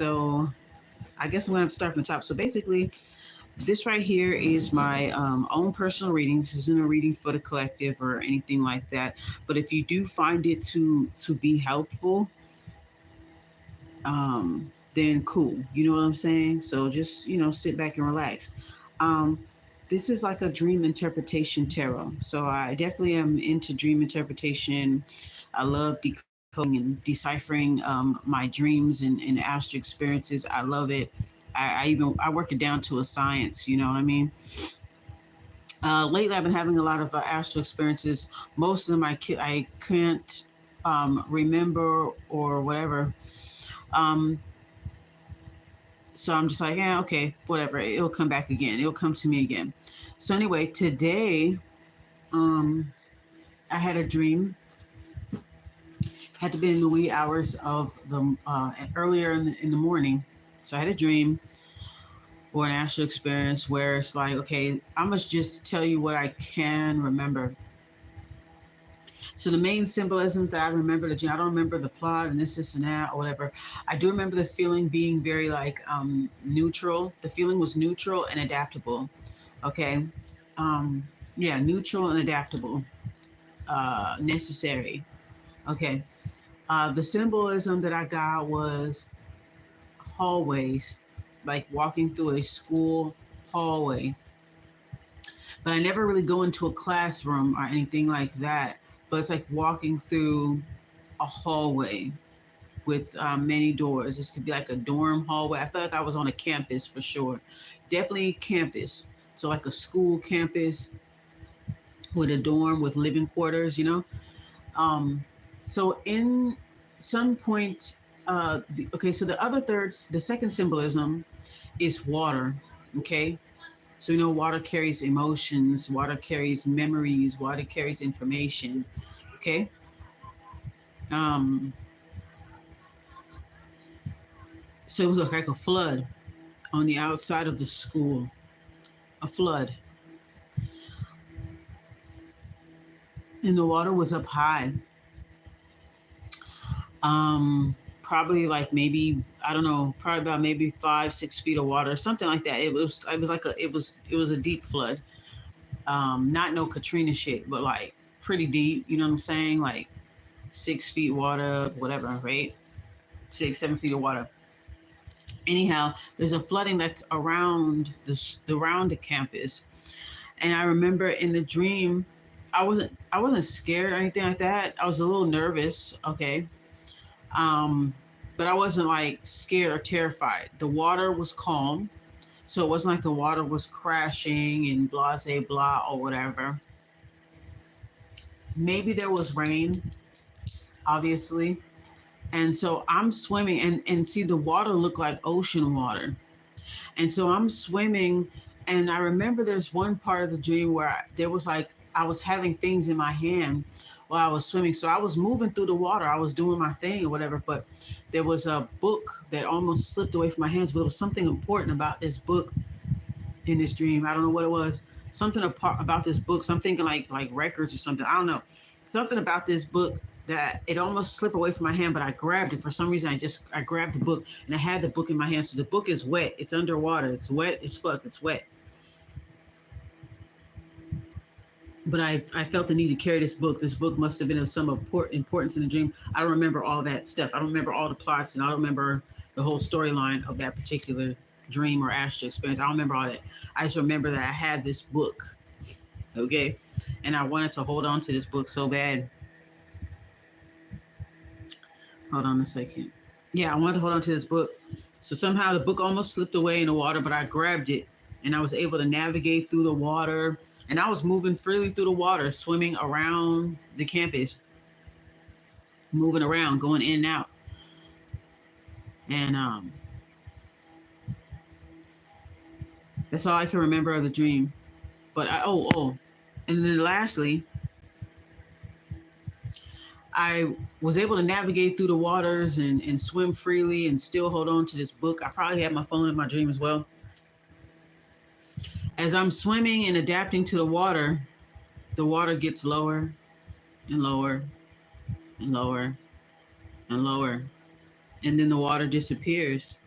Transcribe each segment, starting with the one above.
So I guess I'm going to start from the top. So basically, this right here is my own personal reading. This isn't a reading for the collective or anything like that. But if you do find it to be helpful, then cool. You know what I'm saying? So just sit back and relax. Um, this is like a dream interpretation tarot. So I definitely am into dream interpretation. I love decoding and deciphering my dreams and astral experiences. I love it. I work it down to a science. You know what I mean? Lately, I've been having a lot of astral experiences. Most of them I can't remember or whatever. Um, so I'm just like, yeah, okay, whatever. It'll come back again. It'll come to me again. So anyway, today, um, I had a dream. Had to be in the wee hours of the earlier in the morning. So I had a dream or an astral experience where it's like, okay, I must just tell you what I can remember. So the main symbolisms that I remember, I don't remember the plot and this and that or whatever. I do remember the feeling being very like neutral. The feeling was neutral and adaptable. Okay, um, yeah, neutral and adaptable, necessary. Okay, the symbolism that I got was hallways, like walking through a school hallway. But I never really go into a classroom or anything like that. But it's like walking through a hallway with many doors. This could be like a dorm hallway. I felt like I was on a campus for sure. Definitely campus. So like a school campus with a dorm with living quarters. Um, so in some point, okay, so the second symbolism is water. Okay. So, water carries emotions, water carries memories, water carries information. Okay. Um, so it was like a flood on the outside of the school, a flood. And the water was up high. Probably like maybe, I don't know, probably about maybe 5, 6 feet of water, something like that. It was like it was a deep flood. Not no Katrina shit, but like pretty deep, you know what I'm saying? Like 6 feet water, whatever, right? 6, 7 feet of water. Anyhow, there's a flooding that's around the campus, and I remember in the dream, I wasn't scared or anything like that. I was a little nervous, okay, um, but I wasn't like scared or terrified. The water was calm, so it wasn't like the water was crashing and blah, say blah, or whatever. Maybe there was rain, obviously. And so I'm swimming, and see, the water looked like ocean water. And so I'm swimming, and I remember there's one part of the dream where there was like I was having things in my hand while I was swimming. So I was moving through the water, I was doing my thing or whatever, but there was a book that almost slipped away from my hands, but it was something important about this book in this dream. I don't know what it was. Something about this book. So I'm thinking like records or something. I don't know. Something about this book that it almost slipped away from my hand, but I grabbed it for some reason. I grabbed the book and I had the book in my hand. So the book is wet. It's underwater. It's wet as fuck. It's wet. But I felt the need to carry this book. This book must have been of some importance in the dream. I don't remember all that stuff. I don't remember all the plots, and I don't remember the whole storyline of that particular dream or astral experience. I don't remember all that. I just remember that I had this book, okay, and I wanted to hold on to this book so bad. Hold on a second. Yeah, I wanted to hold on to this book. So somehow the book almost slipped away in the water, but I grabbed it and I was able to navigate through the water. And I was moving freely through the water, swimming around the campus, moving around, going in and out. And that's all I can remember of the dream. But and then lastly, I was able to navigate through the waters and swim freely and still hold on to this book. I probably had my phone in my dream as well. As I'm swimming and adapting to the water gets lower and lower and lower and lower. And then the water disappears.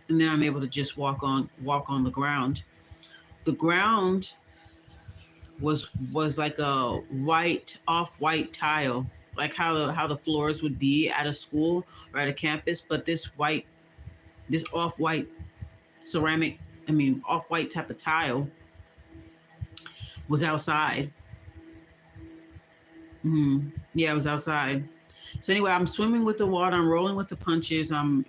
and then I'm able to just walk on the ground. The ground was like a white off white tile, like how the floors would be at a school or at a campus, but this off white ceramic, I mean off white type of tile was outside. Yeah, it was outside. So anyway, I'm swimming with the water. I'm rolling with the punches. And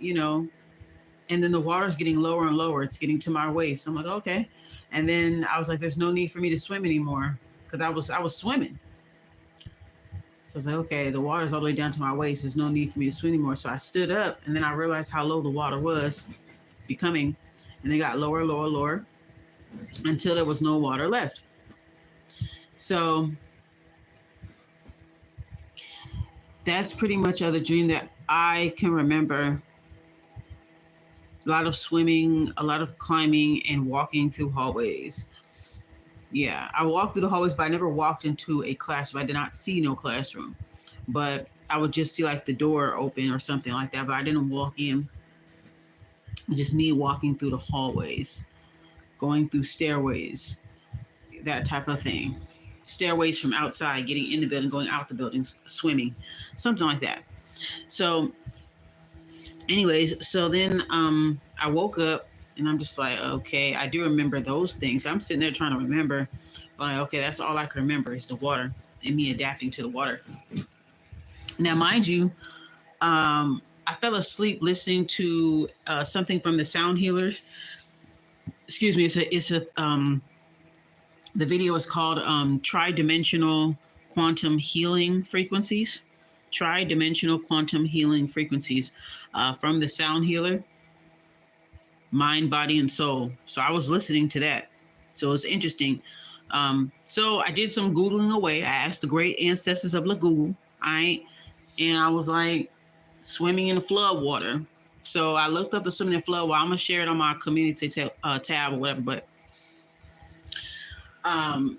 then the water's getting lower and lower. It's getting to my waist. I'm like, okay. And then I was like, there's no need for me to swim anymore because I was swimming. So I was like, okay, the water's all the way down to my waist. There's no need for me to swim anymore. So I stood up, and then I realized how low the water was becoming, and then got lower, lower, lower until there was no water left. So that's pretty much the dream that I can remember. A lot of swimming, a lot of climbing, and walking through hallways. Yeah, I walked through the hallways, but I never walked into a classroom. I did not see no classroom, but I would just see like the door open or something like that. But I didn't walk in. Just me walking through the hallways, going through stairways, that type of thing. Stairways from outside, getting in the building, going out the buildings, swimming, something like that. So anyways, so then I woke up and I'm just like, okay, I do remember those things. I'm sitting there trying to remember, like, okay, that's all I can remember is the water and me adapting to the water. Now, mind you, I fell asleep listening to something from the Sound Healers. Excuse me, the video is called Tridimensional Quantum Healing Frequencies. Tridimensional Quantum Healing Frequencies from the Sound Healer, Mind, Body, and Soul. So I was listening to that. So it's interesting. So I did some Googling away. I asked the great ancestors of Google. And I was like, swimming in the flood water. So I looked up the swimming in flood water. I'm going to share it on my community tab or whatever. But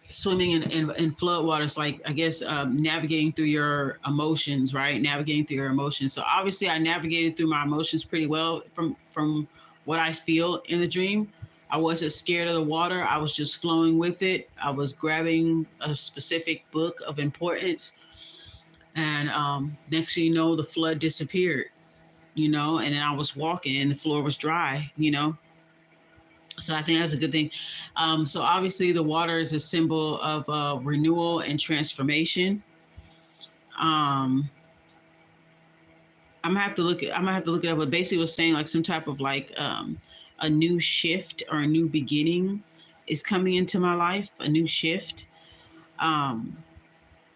swimming in flood water is like, I guess, navigating through your emotions, right? Navigating through your emotions. So obviously I navigated through my emotions pretty well from what I feel in the dream. I wasn't scared of the water. I was just flowing with it. I was grabbing a specific book of importance. And next thing you know, the flood disappeared, and then I was walking and the floor was dry, So I think that's a good thing. So obviously the water is a symbol of renewal and transformation. Um, I'm gonna have to look it up, but basically it was saying like some type of like a new shift or a new beginning is coming into my life, a new shift, um,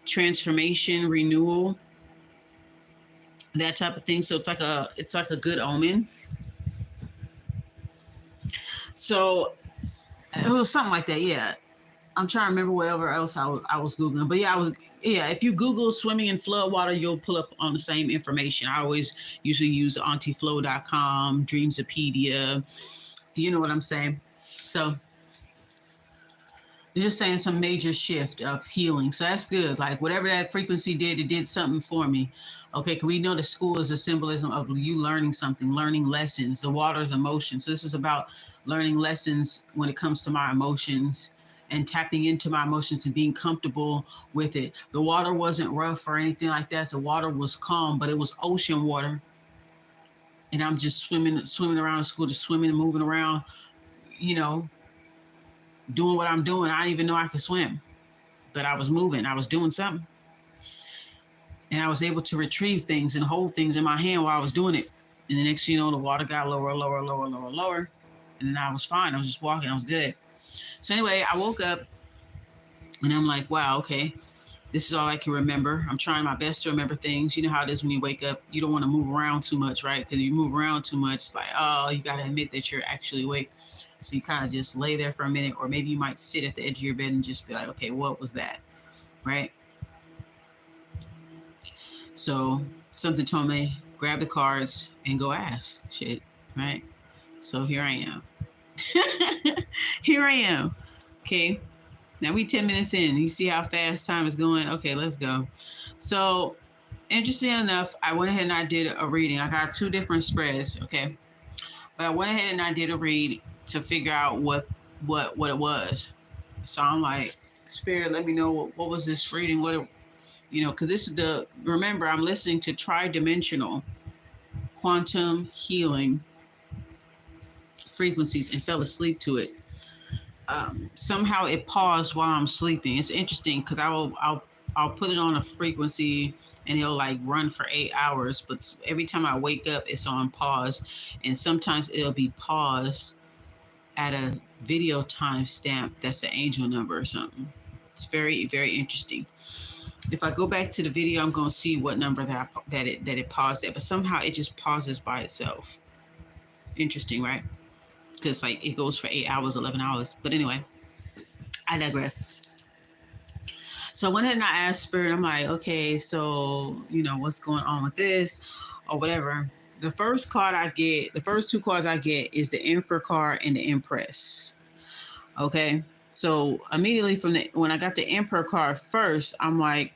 transformation, renewal, that type of thing. So it's like a good omen. So it was something like that. Yeah, I'm trying to remember whatever else I was googling, but yeah. If you Google swimming in flood water, you'll pull up on the same information. I always usually use auntieflow.com, Dreamsopedia. You know what I'm saying? So they're just saying some major shift of healing. So that's good. Like whatever that frequency did, it did something for me. Okay, because we know the school is a symbolism of you learning something, learning lessons. The water is emotion. So this is about learning lessons when it comes to my emotions and tapping into my emotions and being comfortable with it. The water wasn't rough or anything like that. The water was calm, but it was ocean water. And I'm just swimming around the school, just swimming and moving around, you know, doing what I'm doing. I didn't even know I could swim, but I was moving. I was doing something. And I was able to retrieve things and hold things in my hand while I was doing it. And the next thing you know, the water got lower, lower, lower, lower, lower. And then I was fine. I was just walking. I was good. So anyway, I woke up and I'm like, wow, okay, this is all I can remember. I'm trying my best to remember things. You know how it is when you wake up, you don't want to move around too much, right? Because you move around too much, it's like, oh, you got to admit that you're actually awake. So you kind of just lay there for a minute, or maybe you might sit at the edge of your bed and just be like, okay, what was that? Right? So something told me, grab the cards and go ask shit, right? So here I am. Here I am. Okay. Now we 10 minutes in. You see how fast time is going? Okay, let's go. So interesting enough, I went ahead and I did a reading. I got two different spreads. Okay. But I went ahead and I did a read to figure out what it was. So I'm like, Spirit, let me know what was this reading? What it, because this is remember, I'm listening to tridimensional quantum healing frequencies and fell asleep to it. Somehow it paused while I'm sleeping. It's interesting because I'll put it on a frequency and it'll like run for 8 hours, but every time I wake up, it's on pause, and sometimes it'll be paused at a video timestamp that's an angel number or something. It's very very interesting. If I go back to the video, I'm going to see what number that it paused at, but somehow it just pauses by itself. Interesting, right? Because like it goes for 8 hours, 11 hours. But anyway, I digress. So I went ahead and I asked Spirit, I'm like, okay, so what's going on with this or whatever. The first card I get, the first two cards I get is the Emperor card and the Empress. Okay. So immediately when I got the Emperor card first, I'm like,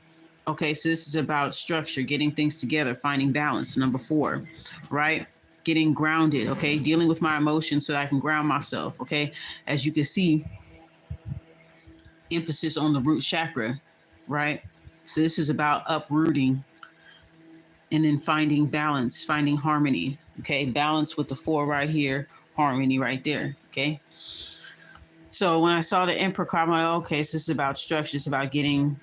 okay, so this is about structure, getting things together, finding balance. Number 4, right? Getting grounded, okay? Dealing with my emotions so that I can ground myself, okay? As you can see, emphasis on the root chakra, right? So this is about uprooting and then finding balance, finding harmony, okay? Balance with the 4 right here, harmony right there, okay? So when I saw the Emperor card, I'm like, okay, so this is about structure. It's about getting,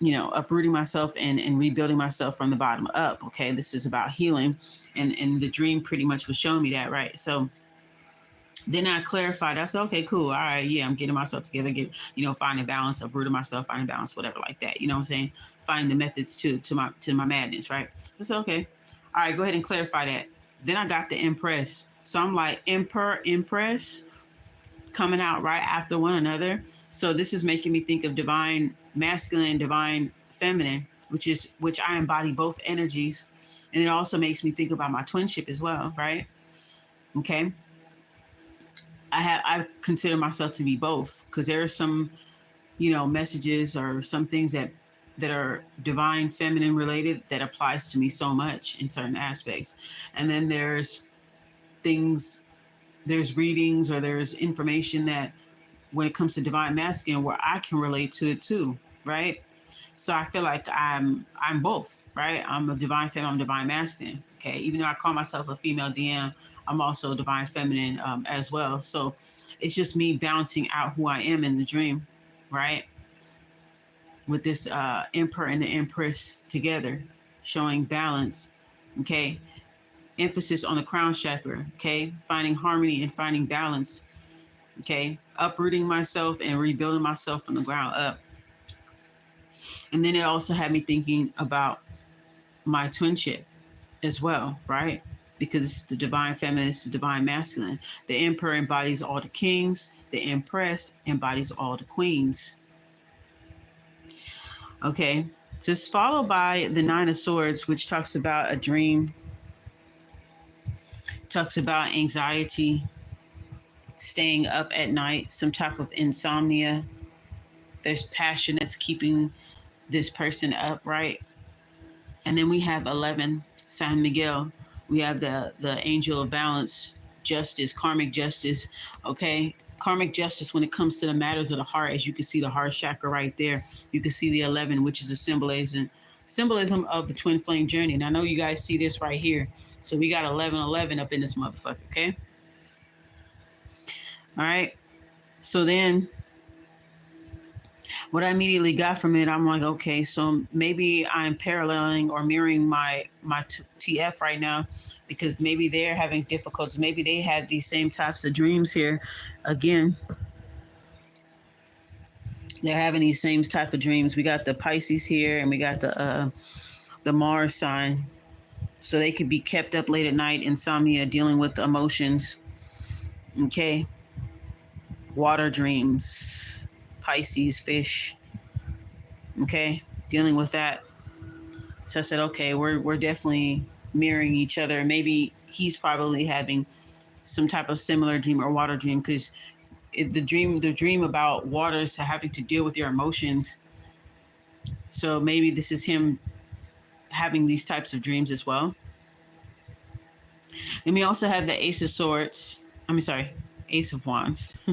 uprooting myself and rebuilding myself from the bottom up. Okay, this is about healing, and the dream pretty much was showing me that, right? So then I clarified. I said, okay, cool, all right, yeah, I'm getting myself together, finding balance, uprooting myself, finding balance, whatever, like that. You know what I'm saying? Finding the methods to my madness, right? I said, okay, all right, go ahead and clarify that. Then I got the Empress. So I'm like, Emperor, Empress, coming out right after one another. So this is making me think of divine masculine, divine feminine, which I embody both energies. And it also makes me think about my twinship as well, right? Okay. I consider myself to be both, because there are some, messages or some things that are divine feminine related that applies to me so much in certain aspects. And then there's readings or there's information that when it comes to divine masculine where I can relate to it too, right? So I feel like I'm both, right? I'm a divine feminine, I'm divine masculine. Okay, even though I call myself a female DM, I'm also a divine feminine as well. So it's just me balancing out who I am in the dream, right? With this Emperor and the Empress together, showing balance. Okay, emphasis on the crown chakra. Okay, finding harmony and finding balance. Okay, uprooting myself and rebuilding myself from the ground up. And then it also had me thinking about my twinship as well, right? Because it's the divine feminine, it's the divine masculine. The Emperor embodies all the kings, the Empress embodies all the queens. Okay, so it's followed by the Nine of Swords, which talks about a dream, talks about anxiety, staying up at night, some type of insomnia. There's passion that's keeping this person up, right? And then we have 11, San Miguel. We have the angel of balance, justice, karmic justice. Okay, karmic justice when it comes to the matters of the heart. As you can see, the heart chakra right there. You can see the 11, which is a symbolism of the twin flame journey. And I know you guys see this right here. So we got 1111 up in this motherfucker. Okay. All right. So then what I immediately got from it, I'm like, okay, so maybe I'm paralleling or mirroring my TF right now, because maybe they're having difficulties. Maybe they had these same types of dreams here. Again, they're having these same type of dreams. We got the Pisces here, and we got the Mars sign. So they could be kept up late at night, insomnia, dealing with emotions. Okay. Water dreams, Pisces, fish. Okay. Dealing with that. So I said, okay, we're definitely mirroring each other. Maybe he's probably having some type of similar dream or water dream, because the dream about water is having to deal with your emotions. So maybe this is him having these types of dreams as well. And we also have the Ace of Swords. Sorry, Ace of Wands.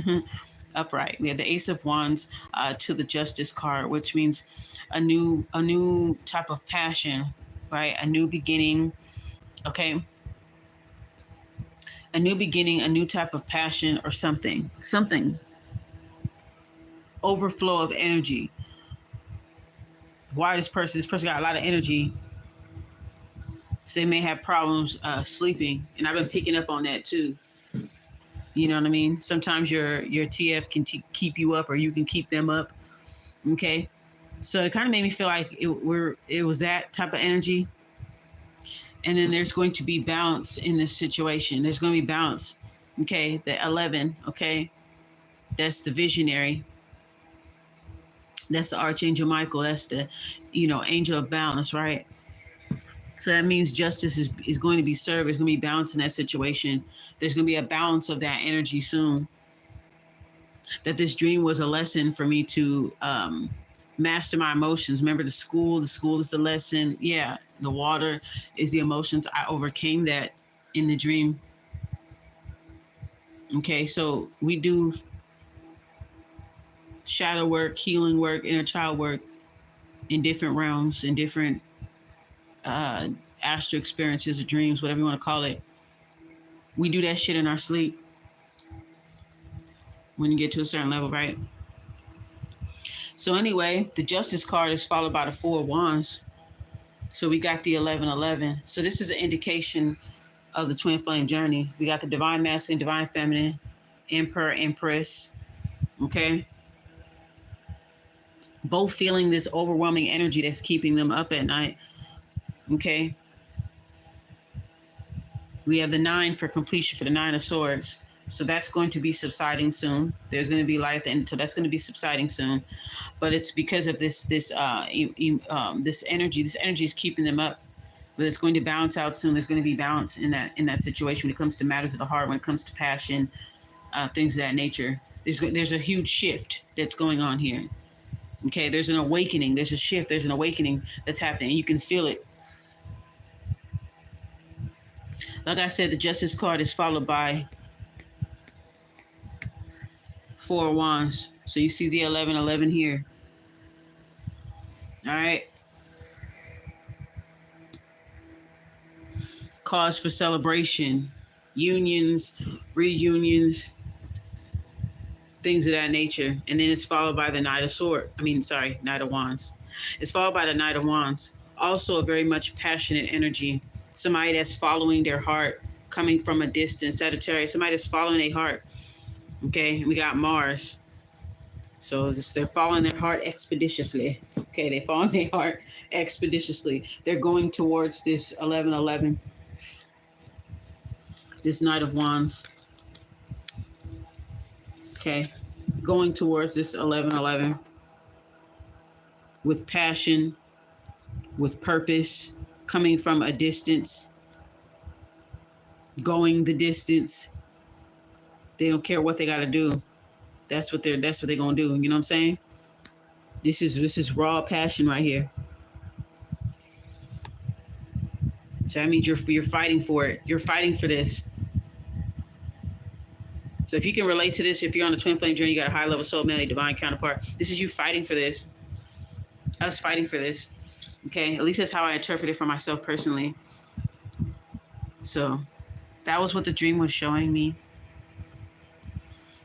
Upright. We have the Ace of Wands to the Justice card, which means a new type of passion, right? A new beginning. Okay, a new beginning, a new type of passion, or something overflow of energy. Why this person got a lot of energy, so they may have problems sleeping, and I've been picking up on that too. You know what I mean? Sometimes your TF can keep you up, or you can keep them up. Okay, so it kind of made me feel like it was that type of energy. And then there's going to be balance in this situation. There's going to be balance. Okay, the 11. Okay, that's the visionary. That's the Archangel Michael. That's the, angel of balance, right? So that means justice is going to be served. There's going to be balance in that situation. There's going to be a balance of that energy soon. That this dream was a lesson for me to master my emotions. Remember the school? The school is the lesson. Yeah, the water is the emotions. I overcame that in the dream. Okay, so we do shadow work, healing work, inner child work in different realms, in different uh, astral experiences or dreams, whatever you want to call it. We do that shit in our sleep when you get to a certain level, right? So anyway, the Justice card is followed by the Four of Wands. So we got the 1111. So this is an indication of the twin flame journey. We got the divine masculine, divine feminine, emperor, empress. Okay. Both feeling this overwhelming energy that's keeping them up at night. Okay. We have the 9 for completion, for the 9 of swords. So that's going to be subsiding soon. There's going to be light at the end. So that's going to be subsiding soon. But it's because of this energy. This energy is keeping them up. But it's going to balance out soon. There's going to be balance in that situation when it comes to matters of the heart, when it comes to passion, things of that nature. There's a huge shift that's going on here. Okay, there's an awakening. There's a shift. There's an awakening that's happening. You can feel it. Like I said, the Justice card is followed by Four of Wands. So you see the 1111 here. All right. Cause for celebration, unions, reunions, things of that nature. And then it's followed by the Knight of Wands. It's followed by the Knight of Wands. Also a very much passionate energy. Somebody that's following their heart, coming from a distance. Sagittarius, somebody that's following their heart. Okay, and we got Mars. So they're following their heart expeditiously. Okay, they following their heart expeditiously. They're going towards this 1111. This Knight of Wands. Okay, going towards this 1111 with passion, with purpose, coming from a distance, going the distance. They don't care what they got to do. That's what they're gonna do. You know what I'm saying? This is raw passion right here. So that means you're fighting for it. You're fighting for this. So if you can relate to this, if you're on the twin flame journey, you got a high level soul, male, divine counterpart. This is you fighting for this. Us fighting for this. Okay, at least that's how I interpret it for myself personally. So that was what the dream was showing me.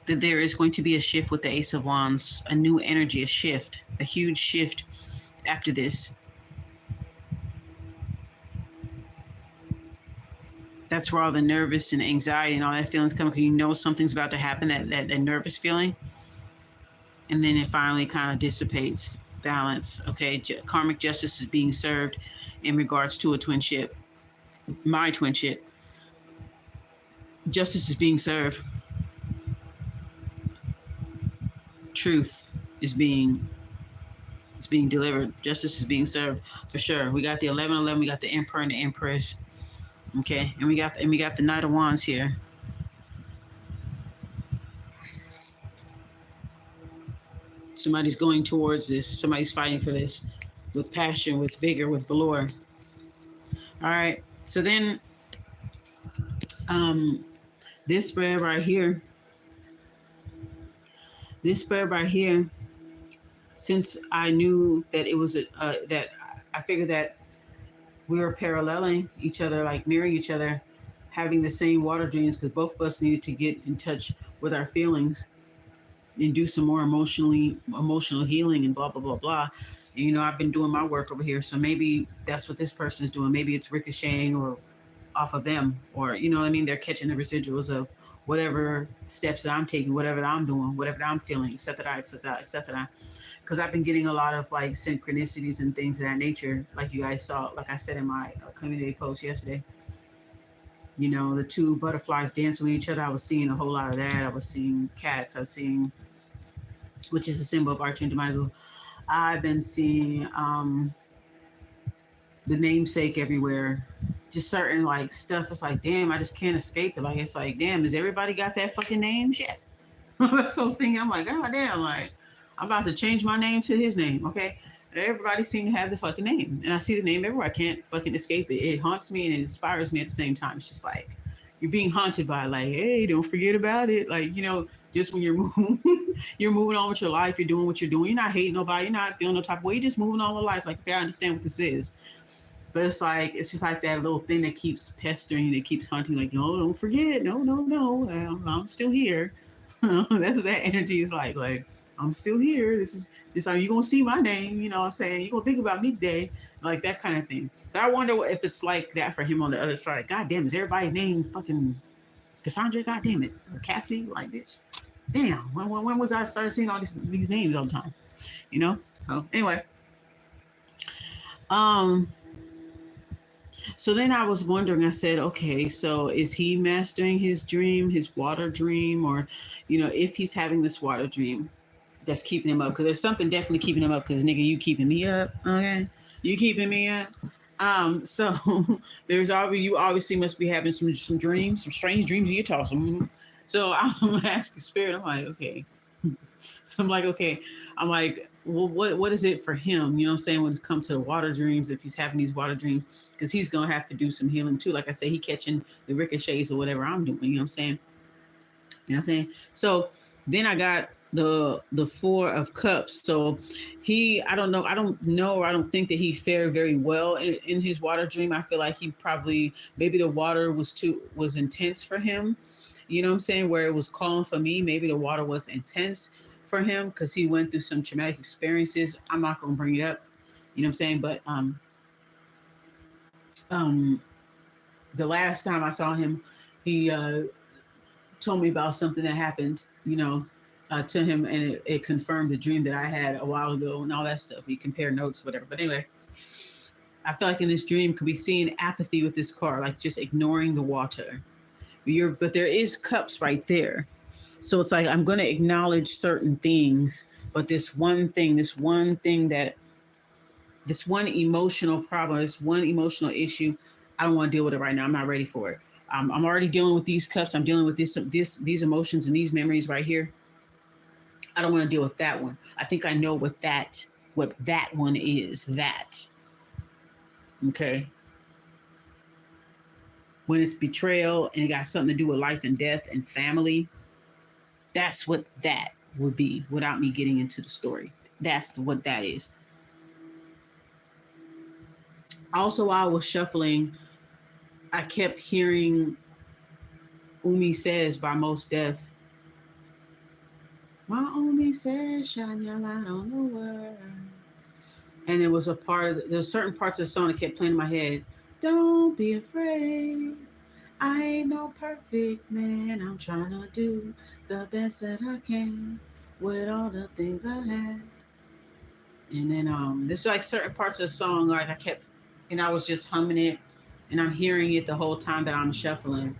That there is going to be a shift with the Ace of Wands, a new energy, a shift, a huge shift after this. That's where all the nervous and anxiety and all that feelings come, because you know something's about to happen, that nervous feeling. And then it finally kind of dissipates. Balance. Okay, karmic justice is being served in regards to a twinship. My twinship. Justice is being served. Truth is being delivered. Justice is being served for sure. We got the 1111. We got the Emperor and the Empress. Okay, and we got the Knight of Wands here. Somebody's going towards this. Somebody's fighting for this with passion, with vigor, with valor. All right. So then Um, this spread right here, this spread right here, since I knew that it was that I figured that we were paralleling each other, like mirroring each other, having the same water dreams because both of us needed to get in touch with our feelings and do some more emotional healing and blah blah blah blah. And, I've been doing my work over here, so maybe that's what this person is doing. Maybe it's ricocheting or off of them, or what I mean, they're catching the residuals of whatever steps that I'm taking, whatever that I'm doing, whatever that I'm feeling, etc., etc., etc. Because I've been getting a lot of like synchronicities and things of that nature, like you guys saw, like I said in my community post yesterday. The two butterflies dancing with each other. I was seeing a whole lot of that. I was seeing cats. I was seeing, which is a symbol of Archangel Michael. I've been seeing the namesake everywhere. Just certain like stuff. It's like, damn, I just can't escape it. Like, it's like, damn, has everybody got that fucking name? Shit. That's what I was thinking. I'm like, God damn, like, I'm about to change my name to his name, okay? Everybody seems to have the fucking name. And I see the name everywhere. I can't fucking escape it. It haunts me and it inspires me at the same time. It's just like, you're being haunted by, like, hey, don't forget about it. Like, just when you're moving, you're moving on with your life, you're doing what you're doing. You're not hating nobody. You're not feeling no type of way. You're just moving on with life. Like, okay, I understand what this is. But it's like, it's just like that little thing that keeps pestering, that keeps hunting, like, no, don't forget. No, no, no. I'm still here. That's what that energy is like. Like, I'm still here. This how you gonna see my name, you know what I'm saying? You're gonna think about me today. Like that kind of thing. But I wonder if it's like that for him on the other side. God damn, is everybody named fucking Cassandra? God damn it. Or Cassie? Like this. Damn. When was I started seeing all these names all the time? So anyway. Um So then I was wondering, I said, okay, so is he mastering his dream, his water dream, or, if he's having this water dream that's keeping him up? Because there's something definitely keeping him up because, nigga, you keeping me up, okay? You keeping me up. So you obviously must be having some dreams, some strange dreams you're tossing. So I'm asking spirit, I'm like, okay. So I'm like, okay. I'm like, well, what is it for him? You know what I'm saying? When it comes to the water dreams, if he's having these water dreams, because he's gonna have to do some healing too. Like I say, he catching the ricochets or whatever I'm doing. You know what I'm saying? You know what I'm saying? So then I got the Four of Cups. So I don't think that he fared very well in his water dream. I feel like he probably, maybe the water was intense for him. You know what I'm saying? Where it was calling for me, maybe the water was intense for him because he went through some traumatic experiences. I'm not gonna bring it up. You know what I'm saying? But um the last time I saw him, he told me about something that happened, to him, and it confirmed the dream that I had a while ago and all that stuff. We compared notes, whatever. But anyway, I feel like in this dream could be seeing apathy with this card, like just ignoring the water. But there is cups right there. So it's like I'm going to acknowledge certain things, but this one emotional problem, this one emotional issue, I don't want to deal with it right now. I'm not ready for it. I'm already dealing with these cups. I'm dealing with these emotions and these memories right here. I don't want to deal with that one. I think I know what that one is. That, okay, when it's betrayal and it got something to do with life and death and family, that's what that would be without me getting into the story. That's what that is. Also, while I was shuffling, I kept hearing Umi Says by Most Def. My Umi says, shine your light on the world. And it was there's certain parts of the song that kept playing in my head. Don't be afraid. I ain't no perfect man. I'm trying to do the best that I can with all the things I have. And then there's like certain parts of the song like I kept, and I was just humming it, and I'm hearing it the whole time that I'm shuffling.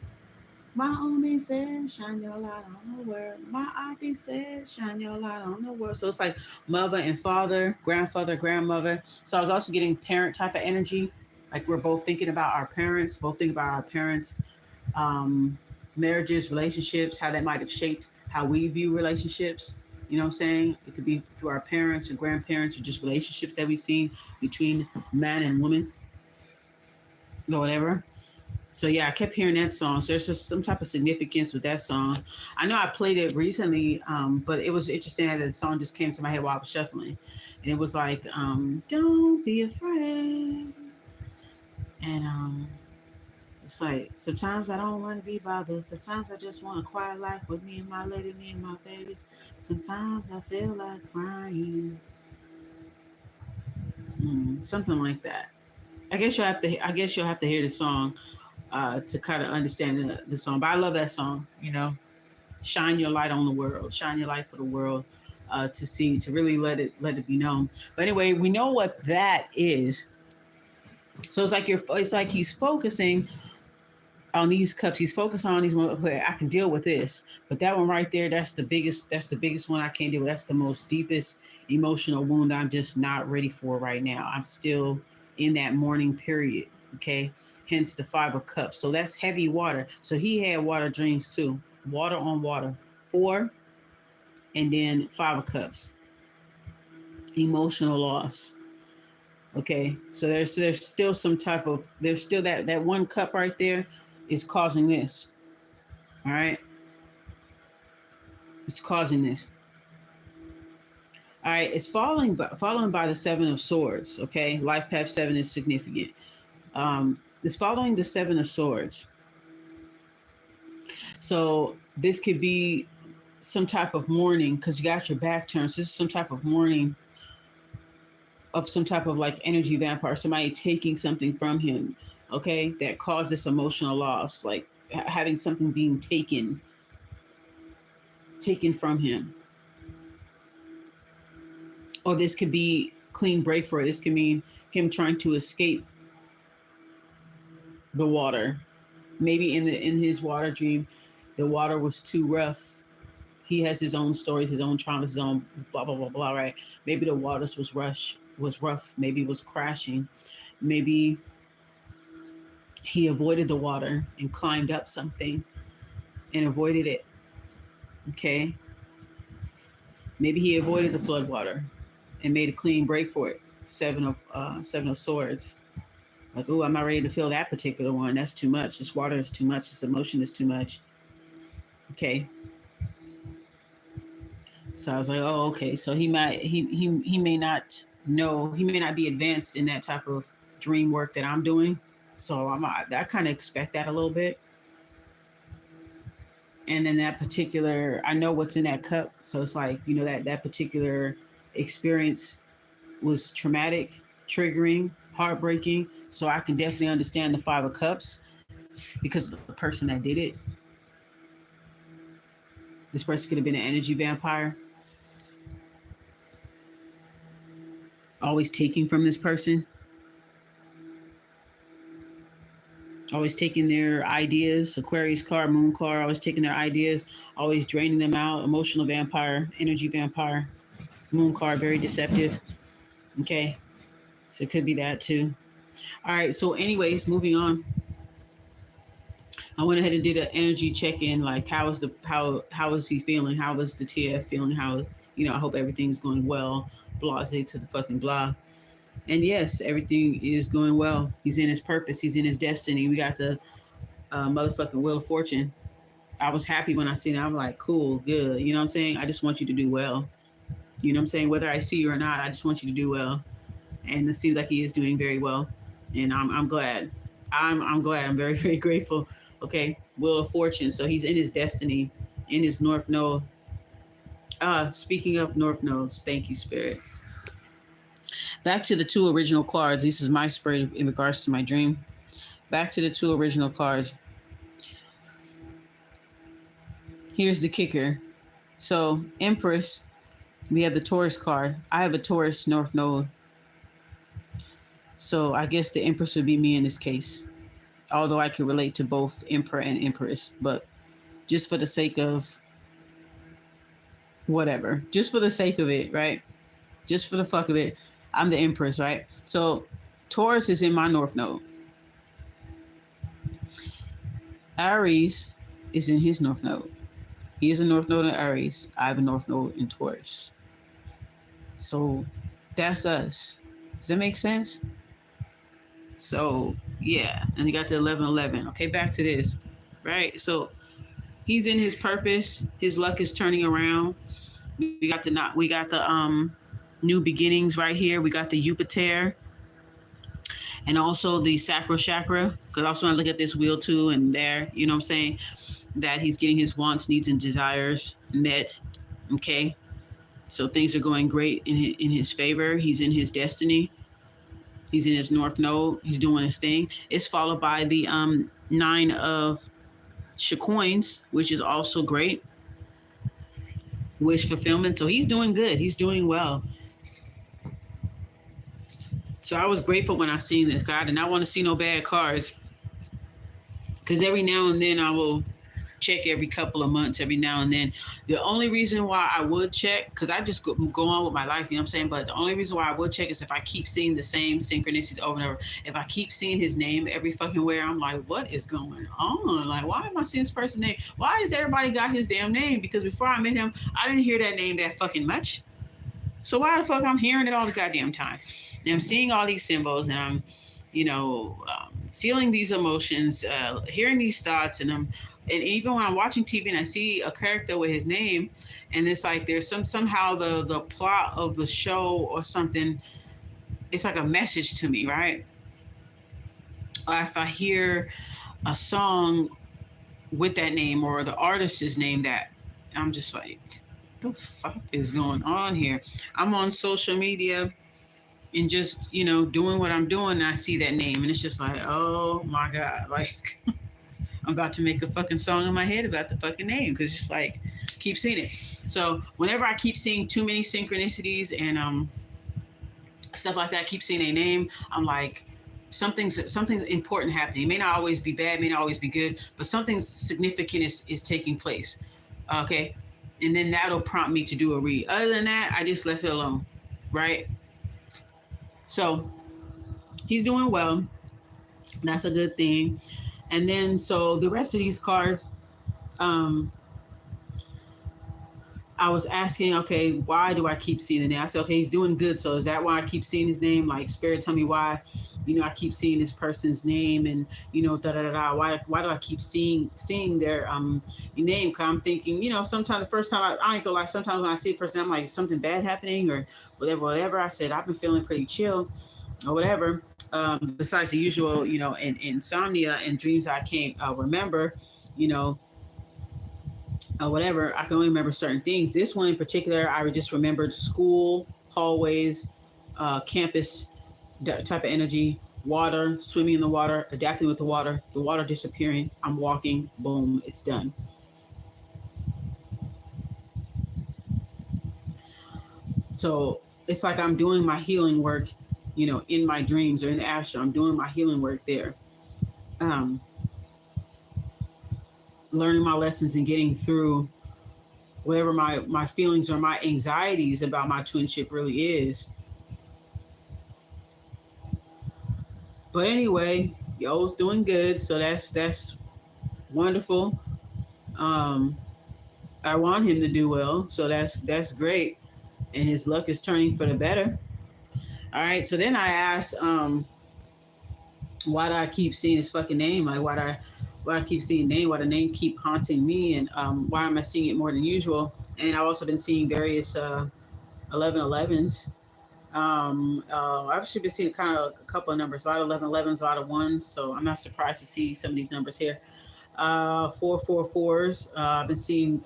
My Omi said, shine your light on the world. My Auntie said, shine your light on the world. So it's like mother and father, grandfather, grandmother. So I was also getting parent type of energy. Like we're both thinking about our parents, um, marriages, relationships, how that might have shaped how we view relationships. You know what I'm saying? It could be through our parents or grandparents or just relationships that we've seen between man and woman or whatever. So yeah, I kept hearing that song. So there's just some type of significance with that song. I know I played it recently, but it was interesting that the song just came to my head while I was shuffling, and it was like, "Don't be afraid," and it's like sometimes I don't want to be bothered. Sometimes I just want a quiet life with me and my lady, me and my babies. Sometimes I feel like crying, something like that. I guess you'll have to. I guess you'll have to hear the song to kind of understand the song. But I love that song. You know, shine your light on the world, shine your light for the world to see, to really let it be known. But anyway, we know what that is. So it's like he's focusing on these cups. He's focusing on these. Okay, I can deal with this, but that one right there, that's the biggest. That's the biggest one I can't deal with. That's the most deepest emotional wound I'm just not ready for right now. I'm still in that mourning period. Okay, hence the Five of Cups. So that's heavy water. So he had water dreams too. Water on water. Four, and then Five of Cups. Emotional loss. Okay, so there's still some type of, there's still that one cup right there is causing this. All right, it's causing this. All right, it's following by the Seven of Swords. Okay, life path seven is significant. It's following the Seven of Swords. So this could be some type of mourning because you got your back turned. So this is some type of mourning of some type of like energy vampire, somebody taking something from him, okay, that caused this emotional loss, like having something being taken from him. Or this could be clean break for it. This could mean him trying to escape the water. Maybe in his water dream, the water was too rough. He has his own stories, his own traumas, his own blah blah blah blah. Right? Maybe the waters was rough. Maybe it was crashing. Maybe he avoided the water and climbed up something and avoided it. Okay. Maybe he avoided the floodwater and made a clean break for it. Seven of swords. Like, oh, I'm not ready to feel that particular one. That's too much. This water is too much. This emotion is too much. Okay. So I was like, oh, okay. So he may not know, he may not be advanced in that type of dream work that I'm doing. So I kind of expect that a little bit. And then that particular, I know what's in that cup. So it's like, that particular experience was traumatic, triggering, heartbreaking. So I can definitely understand the Five of Cups because of the person that did it. This person could have been an energy vampire, always taking from this person, always taking their ideas. Aquarius card, Moon card, always taking their ideas, always draining them out. Emotional vampire, energy vampire, Moon card, very deceptive. Okay, so it could be that too. All right. So, anyways, moving on. I went ahead and did an energy check in. Like, how is he feeling? How was the TF feeling? How, I hope everything's going well. Blase to the fucking blah. And yes, everything is going well. He's in his purpose. He's in his destiny. We got the motherfucking Wheel of Fortune. I was happy when I seen it. I'm like, cool, good. You know what I'm saying? I just want you to do well. You know what I'm saying? Whether I see you or not, I just want you to do well. And it seems like he is doing very well. And I'm glad. I'm glad. I'm very, very grateful. Okay. Wheel of Fortune. So he's in his destiny, in his North Node. Speaking of North Nodes, thank you, Spirit. Back to the two original cards. This is my spirit in regards to my dream. Back to the two original cards. Here's the kicker. So, Empress, we have the Taurus card. I have a Taurus North Node. So, I guess the Empress would be me in this case. Although I could relate to both Emperor and Empress. But just for the sake of whatever, just for the sake of it, right? Just for the fuck of it, I'm the Empress, right? So, Taurus is in my North Node. Aries is in his North Node. He is a North Node in Aries. I have a North Node in Taurus. So that's us. Does that make sense? So yeah, and you got the 1111. Okay, back to this, right? So he's in his purpose. His luck is turning around. We got the new beginnings right here. We got the Jupiter and also the sacral chakra. Because also when I look at this wheel too, and there, you know what I'm saying, that he's getting his wants, needs, and desires met. Okay, so things are going great in his favor. He's in his destiny. He's in his north node. He's doing his thing. It's followed by the nine of coins, which is also great. Wish fulfillment. So he's doing good. He's doing well. So I was grateful when I seen this. God, and I want to see no bad cards because every now and then I will check every couple of months, every now and then. The only reason why I would check, because I just go on with my life, you know what I'm saying? But the only reason why I would check is if I keep seeing the same synchronicities over and over. If I keep seeing his name every fucking where, I'm like, what is going on? Like, why am I seeing this person's name? Why has everybody got his damn name? Because before I met him, I didn't hear that name that fucking much. So why the fuck I'm hearing it all the goddamn time? And I'm seeing all these symbols, and I'm, feeling these emotions, hearing these thoughts, and even when I'm watching TV and I see a character with his name, and it's like there's somehow the plot of the show or something, it's like a message to me, right? Or if I hear a song with that name or the artist's name, that I'm just like, the fuck is going on here? I'm on social media and just doing what I'm doing, and I see that name, and it's just like, oh my god, like I'm about to make a fucking song in my head about the fucking name because it's just like keep seeing it. So whenever I keep seeing too many synchronicities and stuff like that, keep seeing a name, I'm like, something's important happening. It may not always be bad, may not always be good, but something significant is taking place. Okay, and then that'll prompt me to do a read. Other than that, I just left it alone, right? So he's doing well. That's a good thing. And then so the rest of these cards, um, I was asking, okay, why do I keep seeing the name? I said, okay, he's doing good. So is that why I keep seeing his name? Like, Spirit, tell me why, I keep seeing this person's name, and da da da da. Why do I keep seeing their name? Cause I'm thinking, sometimes the first time I ain't gonna lie, sometimes when I see a person, I'm like, something bad happening or whatever. I said, I've been feeling pretty chill or whatever. Besides the usual, insomnia and dreams I can't remember, you know, whatever. I can only remember certain things. This one in particular, I just remembered school, hallways, campus, that type of energy, water, swimming in the water, adapting with the water disappearing. I'm walking, boom, it's done. So it's like I'm doing my healing work, in my dreams or in the astral. I'm doing my healing work there. Um, Learning my lessons and getting through whatever my feelings or my anxieties about my twinship really is. But anyway, Yo's doing good, so that's wonderful. Um, I want him to do well, so that's great, and his luck is turning for the better. All right, so then I asked, why do I keep seeing his fucking name? Like, why I keep seeing name? Why the name keep haunting me? And why am I seeing it more than usual? And I've also been seeing various 1111s. I've actually been seeing kind of a couple of numbers, a lot of 1111s, a lot of ones. So I'm not surprised to see some of these numbers here. 444s.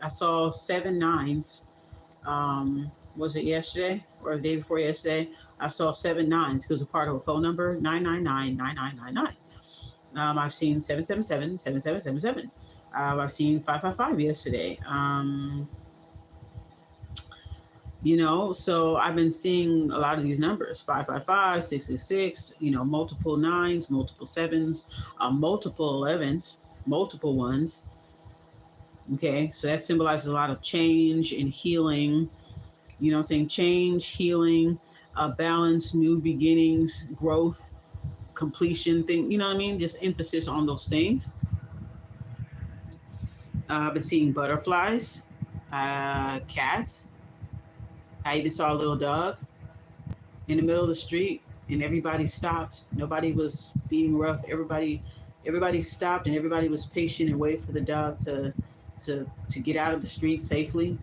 I saw 7 9s. Was it yesterday or the day before yesterday? I saw 7 9s because a part of a phone number 999 9999. I've seen 777 7777. I've seen 555 yesterday. So I've been seeing a lot of these numbers 555, 666, multiple nines, multiple sevens, multiple 11s, multiple ones. Okay, so that symbolizes a lot of change and healing. You know what I'm saying? Change, healing, balance, new beginnings, growth, completion thing. You know what I mean? Just emphasis on those things. I've been seeing butterflies, cats. I even saw a little dog in the middle of the street, and everybody stopped. Nobody was being rough. Everybody stopped, and everybody was patient and waited for the dog to get out of the street safely.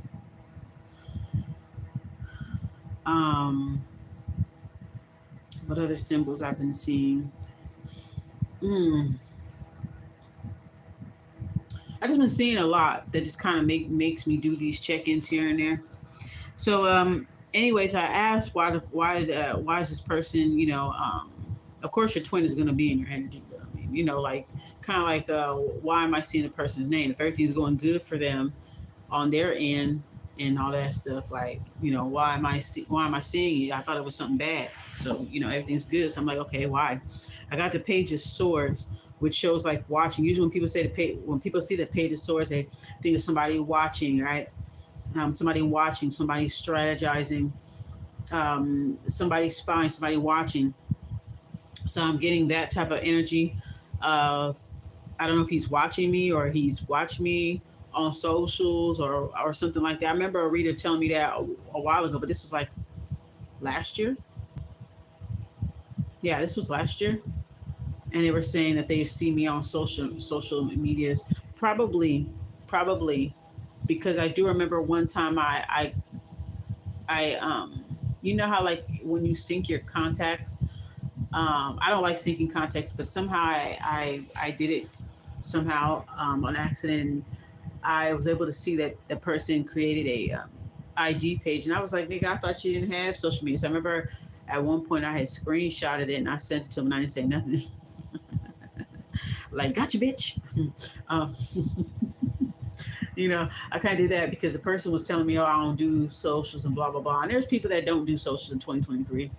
Um, what other symbols I've been seeing? Mm, I just been seeing a lot that just kind of makes me do these check-ins here and there. So, anyways, I asked why is this person, of course your twin is going to be in your energy. But I mean, like kind of like why am I seeing the person's name? If everything's going good for them on their end and all that stuff, like why am I seeing it? I thought it was something bad. So everything's good. So I'm like, okay, why? I got the Page of Swords, which shows like watching. Usually when people see the Page of Swords, they think of somebody watching, right? Somebody watching, somebody strategizing, somebody spying, somebody watching. So I'm getting that type of energy of, I don't know if he's watching me or he's watched me on socials or something like that. I remember a reader telling me that a while ago, but this was like last year. Yeah, this was last year. And they were saying that they see me on social medias. Probably because I do remember one time I you know how like when you sync your contacts, I don't like syncing contacts, but somehow I did it somehow on accident. And I was able to see that the person created a IG page, and I was like, nigga, I thought you didn't have social media. So I remember at one point I had screenshotted it and I sent it to him, and I didn't say nothing. Like, gotcha, bitch. um, I kind of did that because the person was telling me, oh, I don't do socials and blah blah blah. And there's people that don't do socials in 2023,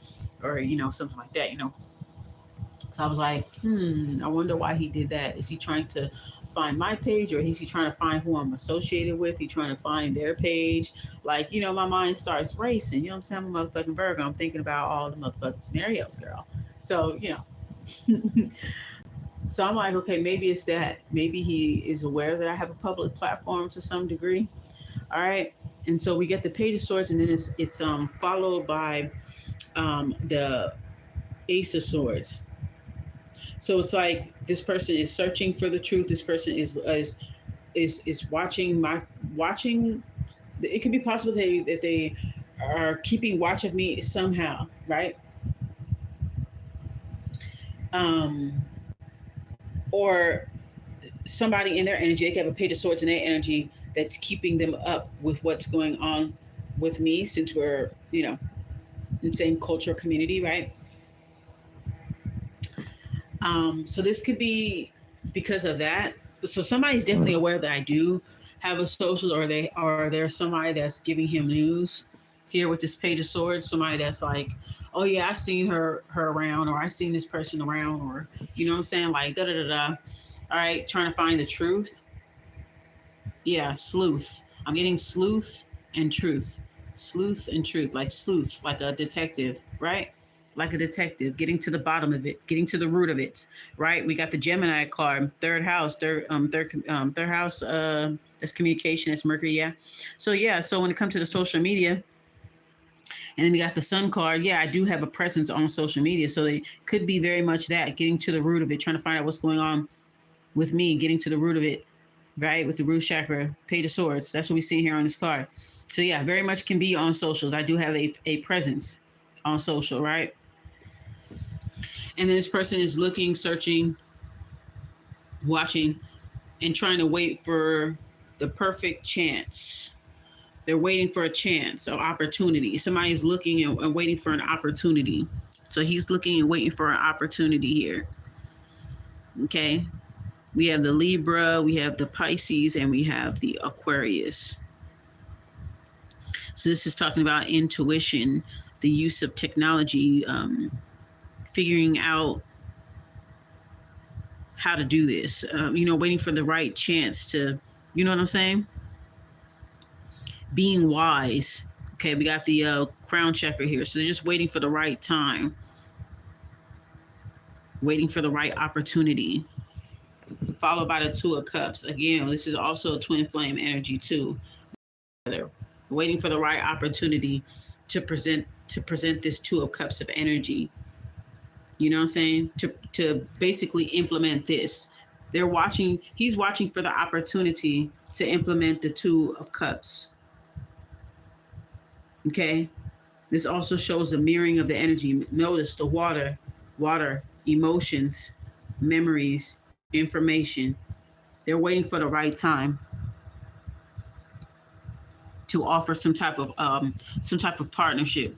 or something like that. So I was like, I wonder why he did that. Is he trying to find my page, or is he trying to find who I'm associated with? He trying to find their page. Like, my mind starts racing. You know what I'm saying? I'm a motherfucking Virgo. I'm thinking about all the motherfucking scenarios, girl. So, so I'm like, okay, maybe it's that. Maybe he is aware that I have a public platform to some degree. All right. And so we get the Page of Swords, and then it's followed by the Ace of Swords. So it's like this person is searching for the truth. This person is watching. It could be possible that they are keeping watch of me somehow, right? Um, or somebody in their energy, they could have a Page of Swords in their energy that's keeping them up with what's going on with me, since we're in the same cultural community, right? So this could be because of that. So somebody's definitely aware that I do have a social, or there's somebody that's giving him news here with this Page of Swords. Somebody that's like, oh yeah, I've seen her around, or I've seen this person around, or you know what I'm saying, like da da da da. All right, trying to find the truth. Yeah, sleuth. I'm getting sleuth and truth. Sleuth and truth, like sleuth, like a detective, right? Like a detective, getting to the bottom of it, getting to the root of it, right? We got the Gemini card, third house, third house. That's communication. That's Mercury, yeah. So yeah, so when it comes to the social media, and then we got the Sun card. Yeah, I do have a presence on social media, so it could be very much that, getting to the root of it, trying to find out what's going on with me, getting to the root of it, right? With the root chakra, Page of Swords. That's what we see here on this card. So yeah, very much can be on socials. I do have a presence on social, right? And then this person is looking, searching, watching, and trying to wait for the perfect chance. They're waiting for a chance or opportunity. Somebody's looking and waiting for an opportunity. So he's looking and waiting for an opportunity here. Okay. We have the Libra, we have the Pisces, and we have the Aquarius. So this is talking about intuition, the use of technology, figuring out how to do this, waiting for the right chance to, you know what I'm saying? Being wise. Okay, we got the crown chakra here. So they're just waiting for the right time, waiting for the right opportunity, followed by the Two of Cups. Again, this is also a twin flame energy too. They're waiting for the right opportunity to present this Two of Cups of energy. You know what I'm saying? To basically implement this. They're watching, he's watching for the opportunity to implement the Two of Cups. Okay? This also shows the mirroring of the energy. Notice the water, emotions, memories, information. They're waiting for the right time to offer some type of partnership.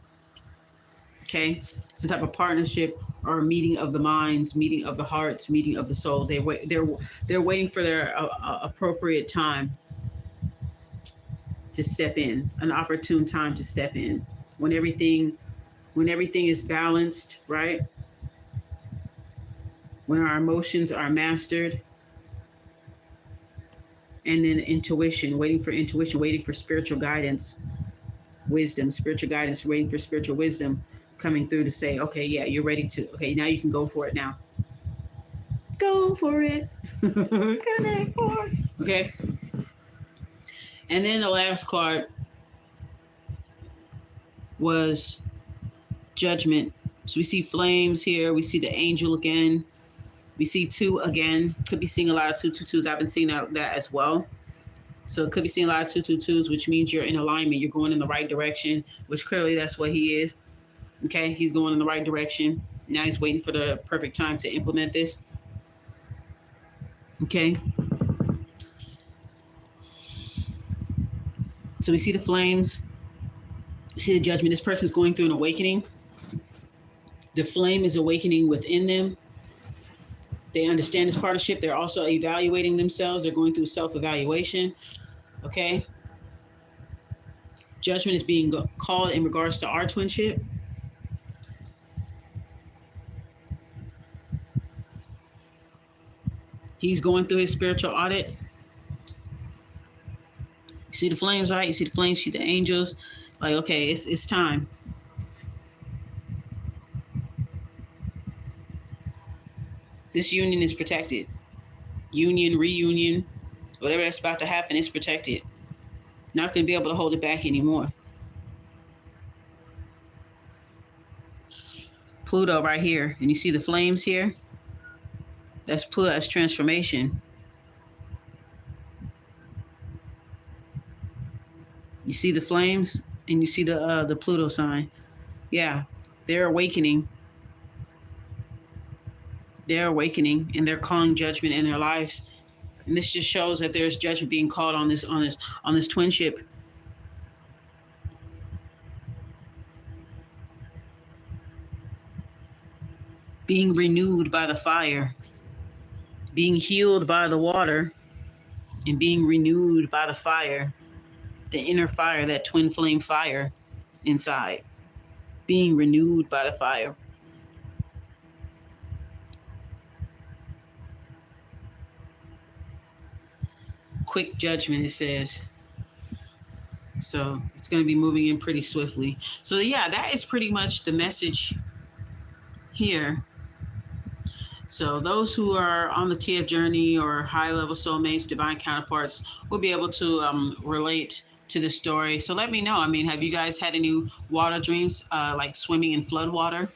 Okay, some type of partnership or a meeting of the minds, meeting of the hearts, meeting of the souls. They're waiting for their appropriate time to step in, an opportune time to step in when everything is balanced, right? When our emotions are mastered, and then intuition, waiting for spiritual guidance, wisdom, spiritual guidance, waiting for spiritual wisdom coming through to say, okay, yeah, you're ready to, okay, now you can go for it now. Go for it. Connect for it. Okay. And then the last card was judgment. So we see flames here. We see the angel again. We see two again. Could be seeing a lot of 222s. I've been seeing that as well. So it could be seeing a lot of 222s, which means you're in alignment. You're going in the right direction, which clearly that's what he is. Okay. He's going in the right direction. Now he's waiting for the perfect time to implement this. Okay. So we see the flames. We see the judgment. This person's going through an awakening. The flame is awakening within them. They understand this partnership. They're also evaluating themselves. They're going through self-evaluation. Okay. Judgment is being called in regards to our twinship. He's going through his spiritual audit. You see the flames, right? You see the flames, you see the angels. Like, okay, it's time. This union is protected. Union, reunion, whatever that's about to happen is protected. Not going to be able to hold it back anymore. Pluto right here. And you see the flames here? That's Pluto, that's transformation. You see the flames and you see the Pluto sign. Yeah, they're awakening. They're awakening and they're calling judgment in their lives. And this just shows that there's judgment being called on this twinship. Being renewed by the fire, being healed by the water, and being renewed by the fire, the inner fire, that twin flame fire inside, being renewed by the fire. Quick judgment, it says. So it's going to be moving in pretty swiftly. So yeah, that is pretty much the message here. So those who are on the TF journey or high-level soulmates, divine counterparts, will be able to relate to the story. So let me know. I mean, have you guys had any water dreams, like swimming in flood water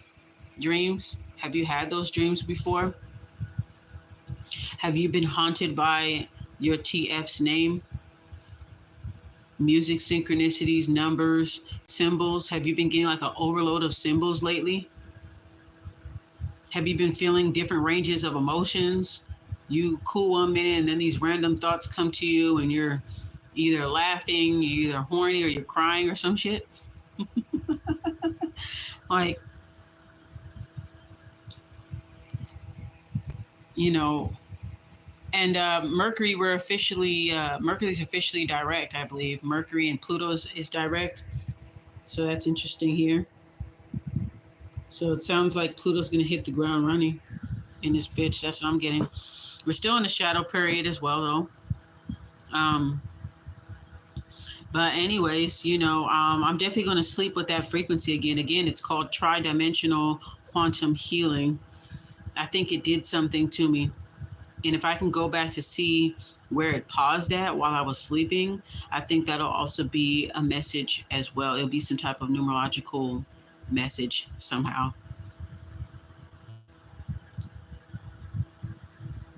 dreams? Have you had those dreams before? Have you been haunted by your TF's name? Music, synchronicities, numbers, symbols. Have you been getting like an overload of symbols lately? Have you been feeling different ranges of emotions? You cool 1 minute and then these random thoughts come to you and you're either laughing, you're either horny or you're crying or some shit. Like, you know, and Mercury's officially direct, I believe. Mercury and Pluto is direct. So that's interesting here. So it sounds like Pluto's going to hit the ground running in this bitch. That's what I'm getting. We're still in the shadow period as well, though. But anyways, I'm definitely going to sleep with that frequency again. Again, it's called tridimensional quantum healing. I think it did something to me. And if I can go back to see where it paused at while I was sleeping, I think that'll also be a message as well. It'll be some type of numerological message somehow.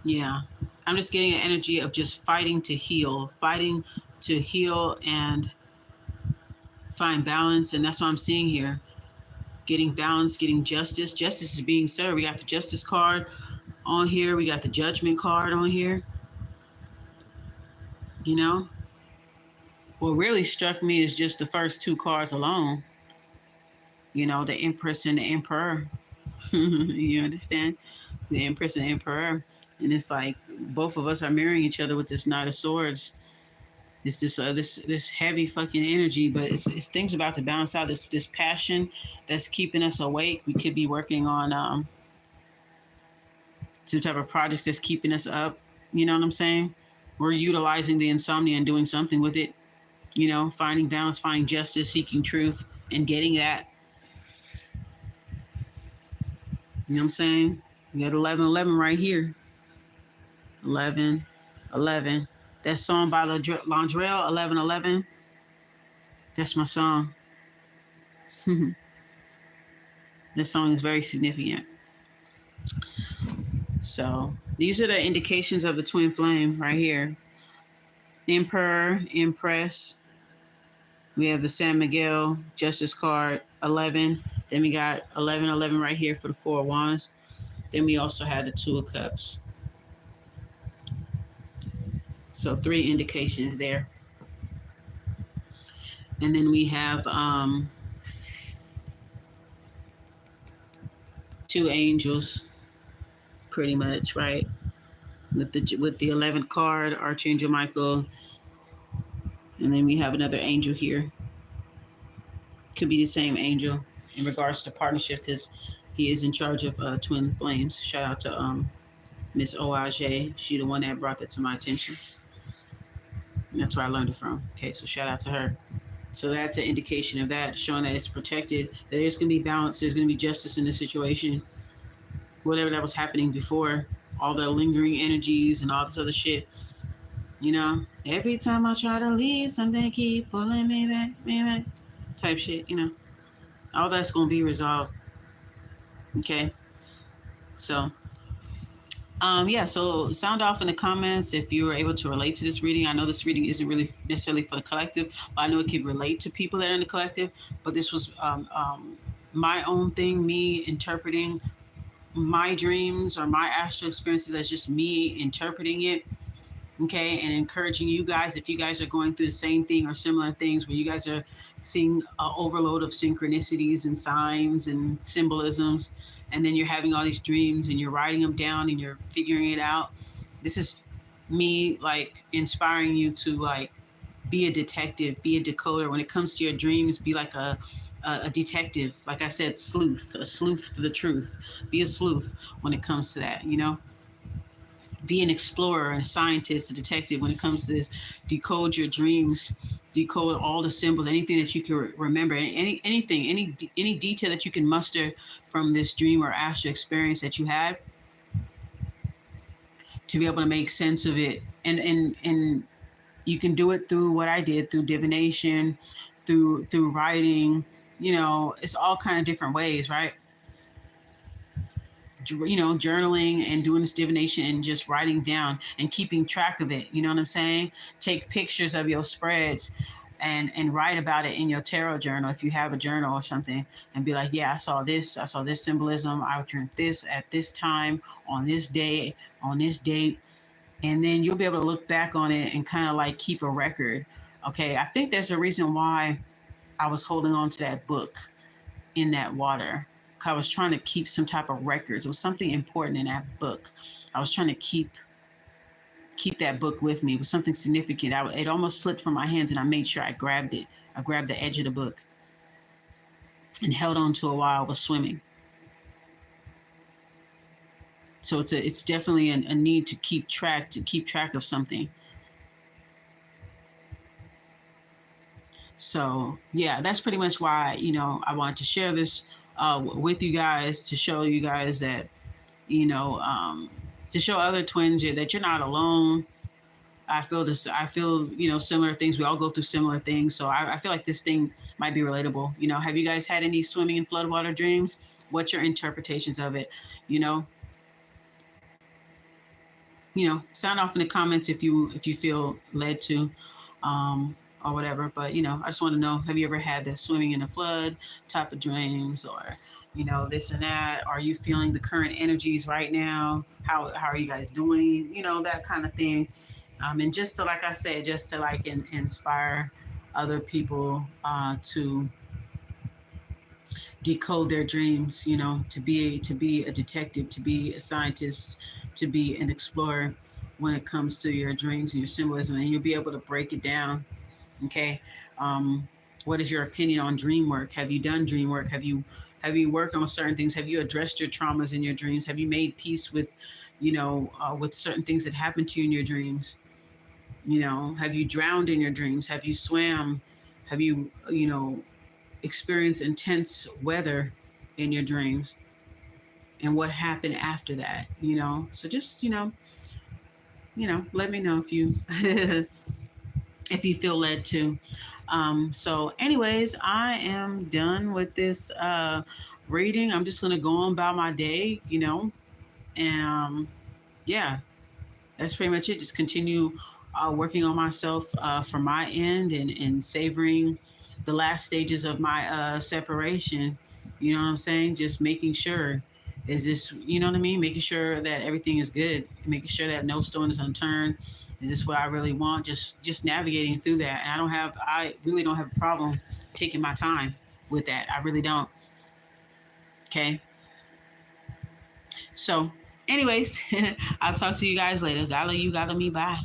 Yeah. I'm just getting an energy of just fighting to heal and find balance. And that's what I'm seeing here. Getting balance, getting justice. Justice is being served. We got the justice card on here. We got the judgment card on here. You know, what really struck me is just the first two cards alone. You know, the Empress and the Emperor. You understand? The Empress and the Emperor. And it's like both of us are mirroring each other with this Knight of Swords. It's this heavy fucking energy, but it's things about to balance out. This passion that's keeping us awake. We could be working on some type of projects that's keeping us up. You know what I'm saying? We're utilizing the insomnia and doing something with it. You know, finding balance, finding justice, seeking truth, and getting that. You know what I'm saying? We got 1111 right here. 11, 11. That song by Londrell, 1111. That's my song. This song is very significant. So these are the indications of the twin flame right here. Emperor, Empress. We have the San Miguel Justice card, 11. Then we got 1111 right here for the Four of Wands. Then we also had the Two of Cups. So 3 indications there. And then we have 2 angels, pretty much, right? With the 11th card, Archangel Michael. And then we have another angel here. Could be the same angel in regards to partnership because he is in charge of twin flames. Shout out to Miss Oaj. She the one that brought that to my attention. And that's where I learned it from. Okay, so shout out to her. So that's an indication of that, showing that it's protected, that there's going to be balance, there's going to be justice in this situation. Whatever that was happening before, all the lingering energies and all this other shit, you know, every time I try to leave, something keep pulling me back, type shit, you know, all that's going to be resolved. Okay. So, yeah, so sound off in the comments if you were able to relate to this reading. I know this reading isn't really necessarily for the collective, but I know it can relate to people that are in the collective. But this was my own thing, me interpreting my dreams or my astral experiences as just me interpreting it. Okay, and encouraging you guys, if you guys are going through the same thing or similar things where you guys are seeing an overload of synchronicities and signs and symbolisms, and then you're having all these dreams and you're writing them down and you're figuring it out. This is me like inspiring you to like be a detective, be a decoder when it comes to your dreams. Be like a detective, like I said, a sleuth for the truth. Be a sleuth when it comes to that, you know. Be an explorer, a scientist, a detective when it comes to this. Decode your dreams, decode all the symbols, anything that you can remember, any detail that you can muster from this dream or astral experience that you had, to be able to make sense of it. And you can do it through what I did, through divination, through writing. You know, it's all kind of different ways, right? You know, journaling and doing this divination and just writing down and keeping track of it. You know what I'm saying? Take pictures of your spreads and write about it in your tarot journal if you have a journal or something, and be like, yeah, I saw this symbolism, I dreamt this at this time, on this day, on this date. And then you'll be able to look back on it and kind of like keep a record. Okay, I think there's a reason why I was holding on to that book in that water. I was trying to keep some type of records. It was something important in that book. I was trying to keep that book with me. It was something significant. It almost slipped from my hands, and I made sure I grabbed it. I grabbed the edge of the book and held on to it while I was swimming. So it's definitely a need to keep track of something. So yeah, that's pretty much why, you know, I wanted to share this with you guys, to show you guys that, you know, to show other twins that you're not alone. I feel this. I feel, you know, similar things. We all go through similar things. So I feel like this thing might be relatable. You know, have you guys had any swimming in floodwater dreams? What's your interpretations of it? You know, sound off in the comments if you feel led to, um, or whatever. But I just want to know: have you ever had this swimming in a flood type of dreams, or this and that? Are you feeling the current energies right now? How are you guys doing? That kind of thing. And just to, like I said, just to like inspire other people to decode their dreams, to be a detective, to be a scientist, to be an explorer when it comes to your dreams and your symbolism, and you'll be able to break it down. Okay. um, what is your opinion on dream work? Have you done dream work? Have you worked on certain things? Have you addressed your traumas in your dreams? Have you made peace with certain things that happened to you in your dreams? Have you drowned in your dreams? Have you swam? Have you experienced intense weather in your dreams? And what happened after that? So just let me know if you if you feel led to. So anyways, I am done with this reading. I'm just gonna go on about my day, and yeah, that's pretty much it. Just continue working on myself from my end, and savoring the last stages of my separation. You know what I'm saying? Just making sure is this, you know what I mean? Making sure that everything is good, making sure that no stone is unturned. Is this what I really want? Just navigating through that. And I really don't have a problem taking my time with that. I really don't. Okay. So anyways, I'll talk to you guys later. Gala you, gala me, bye.